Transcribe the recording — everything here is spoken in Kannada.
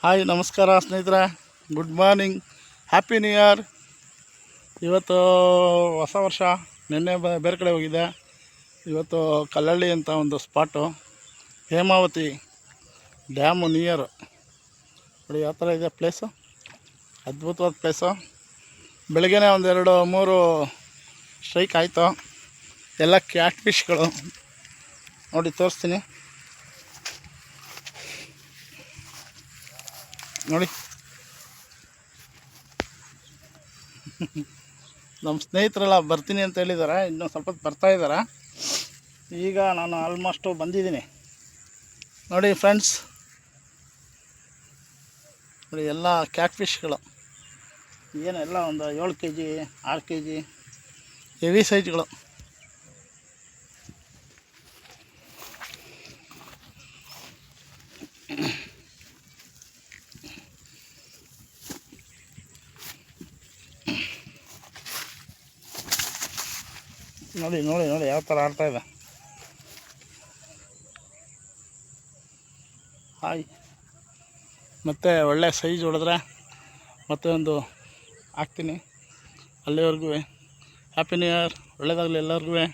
ಹಾಯ್ ನಮಸ್ಕಾರ ಸ್ನೇಹಿತರೆ, good morning, happy new year. ಇವತ್ತು ಹೊಸ ವರ್ಷ. ನಿನ್ನೆ ಬೇರೆ ಕಡೆ ಹೋಗಿದ್ದೆ. ಇವತ್ತು ಕಲ್ಲಳ್ಳಿ ಅಂತ ಒಂದು ಸ್ಪಾಟು, ಹೇಮಾವತಿ ಡ್ಯಾಮು ನಿಯರು. ನೋಡಿ ಯಾವ ಥರ ಇದೆ ಪ್ಲೇಸು, ಅದ್ಭುತವಾದ ಪ್ಲೇಸು. ಬೆಳಗ್ಗೆನೇ ಒಂದು 2-3 ಸ್ಟ್ರೈಕ್ ಆಯಿತು. ಎಲ್ಲ ಕ್ಯಾಟ್ ಫಿಶ್ಗಳು ನೋಡಿ ತೋರಿಸ್ತೀನಿ ನೋಡಿ. ನಮ್ಮ ಸ್ನೇಹಿತರೆಲ್ಲ ಬರ್ತೀನಿ ಅಂತ ಹೇಳಿದ್ದಾರೆ, ಇನ್ನೂ ಸ್ವಲ್ಪ ಬರ್ತಾಯಿದ್ದಾರೆ. ಈಗ ನಾನು ಆಲ್ಮೋಸ್ಟು ಬಂದಿದ್ದೀನಿ ನೋಡಿ ಫ್ರೆಂಡ್ಸ್. ನೋಡಿ ಎಲ್ಲ ಕ್ಯಾಟ್ ಫಿಶ್ಗಳು, ಏನೆಲ್ಲ ಒಂದು 7 kg 6 kg ಹೆವಿ ಸೈಜ್ಗಳು. ನೋಡಿ ನೋಡಿ ನೋಡಿ ಯಾವ ಥರ ಆಡ್ತಾಯಿದೆ. ಹಾಯ್, ಮತ್ತು ಒಳ್ಳೆ ಸೈಜ್ ಹೊಡೆದ್ರೆ ಮತ್ತೆ ಒಂದು ಹಾಕ್ತೀನಿ. ಅಲ್ಲಿವರೆಗೂ ಹ್ಯಾಪಿ ನ್ಯೂ ಇಯರ್, ಒಳ್ಳೆಯದಾಗಲಿ ಎಲ್ಲರಿಗೂ.